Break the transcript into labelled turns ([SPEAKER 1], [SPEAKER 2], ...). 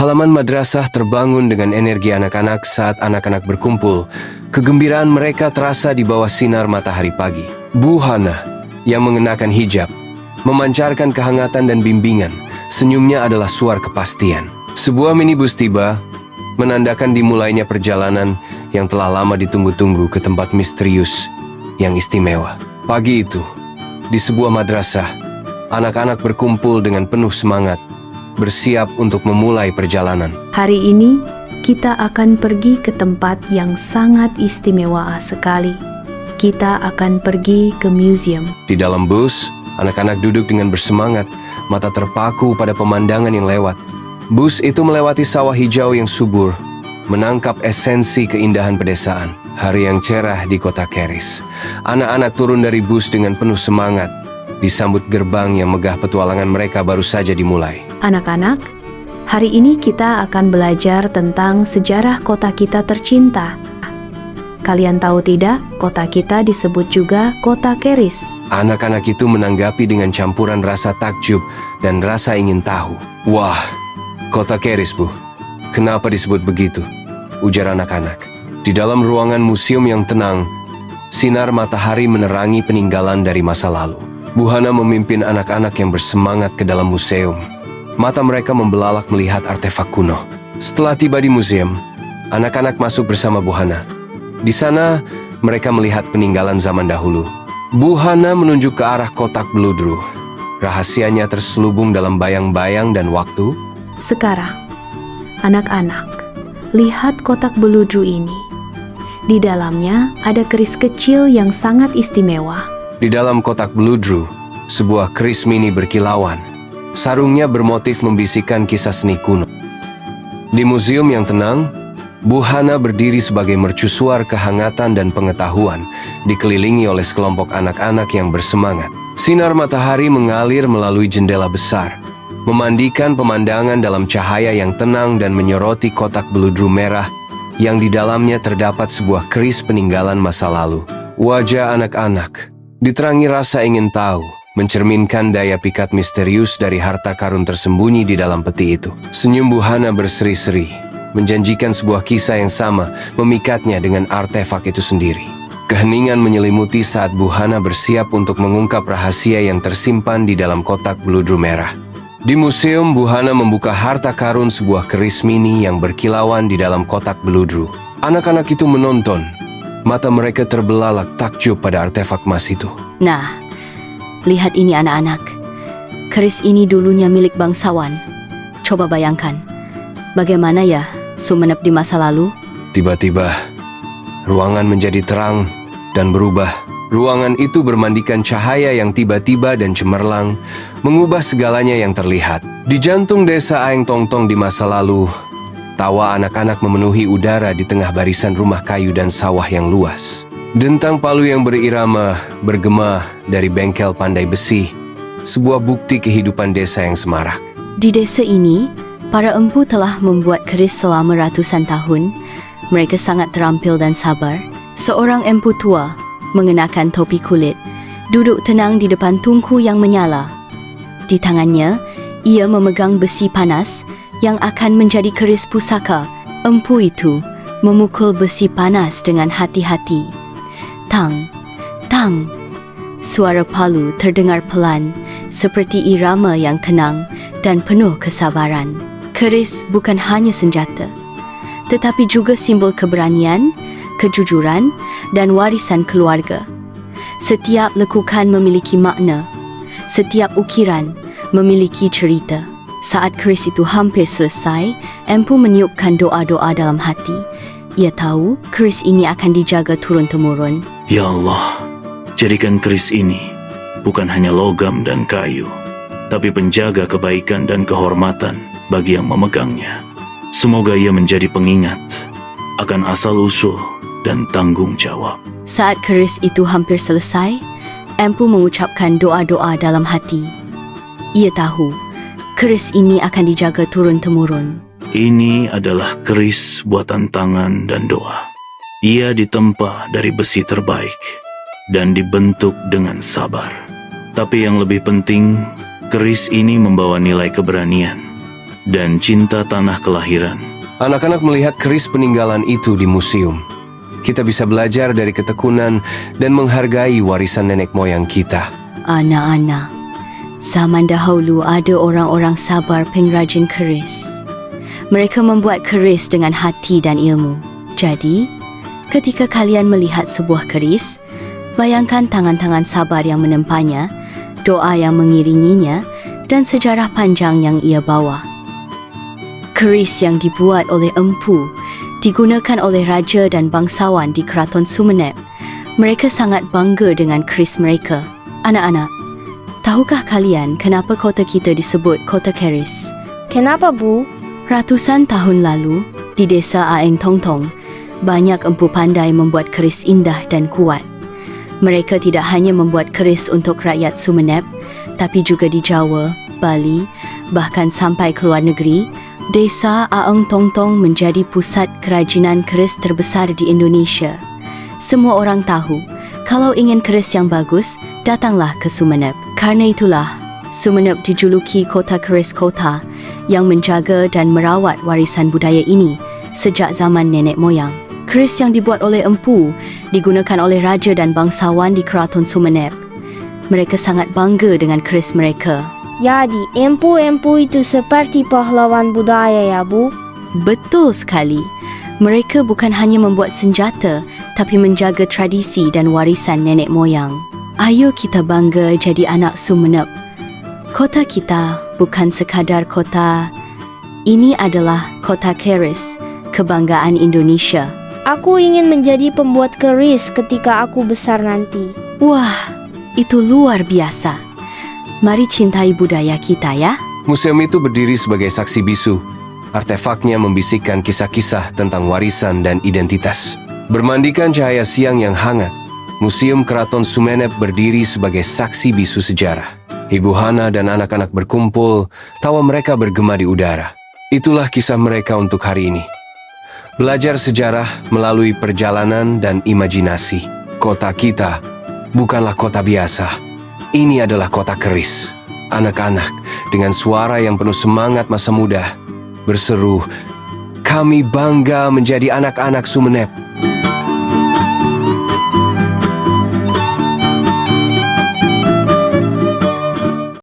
[SPEAKER 1] Halaman madrasah terbangun dengan energi anak-anak saat anak-anak berkumpul. Kegembiraan mereka terasa di bawah sinar matahari pagi. Bu Hana, yang mengenakan hijab, memancarkan kehangatan dan bimbingan. Senyumnya adalah suara kepastian. Sebuah minibus tiba, menandakan dimulainya perjalanan yang telah lama ditunggu-tunggu ke tempat misterius yang istimewa. Pagi itu, di sebuah madrasah, anak-anak berkumpul dengan penuh semangat, bersiap untuk memulai perjalanan.
[SPEAKER 2] Hari ini, kita akan pergi ke tempat yang sangat istimewa sekali. Kita akan pergi ke museum.
[SPEAKER 1] Di dalam bus, anak-anak duduk dengan bersemangat, mata terpaku pada pemandangan yang lewat. Bus itu melewati sawah hijau yang subur, menangkap esensi keindahan pedesaan. Hari yang cerah di kota Keris. Anak-anak turun dari bus dengan penuh semangat, disambut gerbang yang megah. Petualangan mereka baru saja dimulai.
[SPEAKER 2] Anak-anak, hari ini kita akan belajar tentang sejarah kota kita tercinta. Kalian tahu tidak, kota kita disebut juga kota Keris.
[SPEAKER 1] Anak-anak itu menanggapi dengan campuran rasa takjub dan rasa ingin tahu. Wah, kota Keris, Bu. Kenapa disebut begitu? Ujar anak-anak. Di dalam ruangan museum yang tenang, sinar matahari menerangi peninggalan dari masa lalu. Bu Hana memimpin anak-anak yang bersemangat ke dalam museum. Mata mereka membelalak melihat artefak kuno. Setelah tiba di museum, anak-anak masuk bersama Bu Hana. Di sana, mereka melihat peninggalan zaman dahulu. Bu Hana menunjuk ke arah kotak beludru. Rahasianya terselubung dalam bayang-bayang dan waktu.
[SPEAKER 2] Sekarang, anak-anak, lihat kotak beludru ini. Di dalamnya ada keris kecil yang sangat istimewa.
[SPEAKER 1] Di dalam kotak beludru, sebuah keris mini berkilauan. Sarungnya bermotif membisikkan kisah seni kuno. Di museum yang tenang, Bu Hana berdiri sebagai mercusuar kehangatan dan pengetahuan, dikelilingi oleh sekelompok anak-anak yang bersemangat. Sinar matahari mengalir melalui jendela besar, memandikan pemandangan dalam cahaya yang tenang dan menyoroti kotak beludru merah yang di dalamnya terdapat sebuah keris peninggalan masa lalu. Wajah anak-anak diterangi rasa ingin tahu, mencerminkan daya pikat misterius dari harta karun tersembunyi di dalam peti itu. Senyum Bu Hana berseri-seri, menjanjikan sebuah kisah yang sama, memikatnya dengan artefak itu sendiri. Keheningan menyelimuti saat Bu Hana bersiap untuk mengungkap rahasia yang tersimpan di dalam kotak beludru merah. Di museum, Bu Hana membuka harta karun sebuah keris mini yang berkilauan di dalam kotak beludru. Anak-anak itu menonton. Mata mereka terbelalak takjub pada artefak emas itu.
[SPEAKER 3] Nah, lihat ini anak-anak. Keris ini dulunya milik bangsawan. Coba bayangkan, bagaimana ya Sumenep di masa lalu?
[SPEAKER 1] Tiba-tiba, ruangan menjadi terang dan berubah. Ruangan itu bermandikan cahaya yang tiba-tiba dan cemerlang, mengubah segalanya yang terlihat. Di jantung desa Aeng Tong Tong di masa lalu, tawa anak-anak memenuhi udara di tengah barisan rumah kayu dan sawah yang luas. Dentang palu yang berirama bergema dari bengkel pandai besi, sebuah bukti kehidupan desa yang semarak.
[SPEAKER 3] Di desa ini, para empu telah membuat keris selama ratusan tahun. Mereka sangat terampil dan sabar. Seorang empu tua, mengenakan topi kulit, duduk tenang di depan tungku yang menyala. Di tangannya, ia memegang besi panas yang akan menjadi keris pusaka. Empu itu memukul besi panas dengan hati-hati. Tang, tang. Suara palu terdengar pelan, seperti irama yang tenang dan penuh kesabaran. Keris bukan hanya senjata, tetapi juga simbol keberanian, kejujuran, dan warisan keluarga. Setiap lekukan memiliki makna, setiap ukiran memiliki cerita. Saat keris itu hampir selesai, empu meniupkan doa-doa dalam hati. Ia tahu keris ini akan dijaga turun-temurun.
[SPEAKER 4] Ya Allah, jadikan keris ini bukan hanya logam dan kayu, tapi penjaga kebaikan dan kehormatan bagi yang memegangnya. Semoga ia menjadi pengingat akan asal-usul dan tanggung jawab.
[SPEAKER 3] Saat keris itu hampir selesai, empu mengucapkan doa-doa dalam hati. Ia tahu keris ini akan dijaga turun-temurun.
[SPEAKER 4] Ini adalah keris buatan tangan dan doa. Ia ditempa dari besi terbaik dan dibentuk dengan sabar. Tapi yang lebih penting, keris ini membawa nilai keberanian dan cinta tanah kelahiran.
[SPEAKER 1] Anak-anak melihat keris peninggalan itu di museum. Kita bisa belajar dari ketekunan dan menghargai warisan nenek moyang kita.
[SPEAKER 3] Anak-anak, zaman dahulu ada orang-orang sabar pengrajin keris. Mereka membuat keris dengan hati dan ilmu. Jadi, ketika kalian melihat sebuah keris, bayangkan tangan-tangan sabar yang menempanya, doa yang mengiringinya, dan sejarah panjang yang ia bawa. Keris yang dibuat oleh empu digunakan oleh raja dan bangsawan di Keraton Sumenep. Mereka sangat bangga dengan keris mereka. Anak-anak, tahukah kalian kenapa kota kita disebut Kota Keris?
[SPEAKER 5] Kenapa, Bu?
[SPEAKER 3] Ratusan tahun lalu, di desa Aeng Tong Tong, banyak empu pandai membuat keris indah dan kuat. Mereka tidak hanya membuat keris untuk rakyat Sumenep, tapi juga di Jawa, Bali, bahkan sampai ke luar negeri. Desa Aeng Tong Tong menjadi pusat kerajinan keris terbesar di Indonesia. Semua orang tahu, kalau ingin keris yang bagus, datanglah ke Sumenep. Karena itulah, Sumenep dijuluki Kota Keris Kota yang menjaga dan merawat warisan budaya ini sejak zaman nenek moyang. Keris yang dibuat oleh empu digunakan oleh raja dan bangsawan di Keraton Sumenep. Mereka sangat bangga dengan keris mereka.
[SPEAKER 5] Jadi, empu-empu itu seperti pahlawan budaya ya, Bu?
[SPEAKER 3] Betul sekali. Mereka bukan hanya membuat senjata, tapi menjaga tradisi dan warisan nenek moyang. Ayo kita bangga jadi anak Sumenep. Kota kita bukan sekadar kota. Ini adalah Kota Keris, kebanggaan Indonesia.
[SPEAKER 5] Aku ingin menjadi pembuat keris ketika aku besar nanti.
[SPEAKER 3] Wah, itu luar biasa. Mari cintai budaya kita ya.
[SPEAKER 1] Museum itu berdiri sebagai saksi bisu. Artefaknya membisikkan kisah-kisah tentang warisan dan identitas. Bermandikan cahaya siang yang hangat, Museum Keraton Sumenep berdiri sebagai saksi bisu sejarah. Ibu Hana dan anak-anak berkumpul, tawa mereka bergema di udara. Itulah kisah mereka untuk hari ini. Belajar sejarah melalui perjalanan dan imajinasi. Kota kita bukanlah kota biasa. Ini adalah Kota Keris. Anak-anak dengan suara yang penuh semangat masa muda berseru, "Kami bangga menjadi anak-anak Sumenep."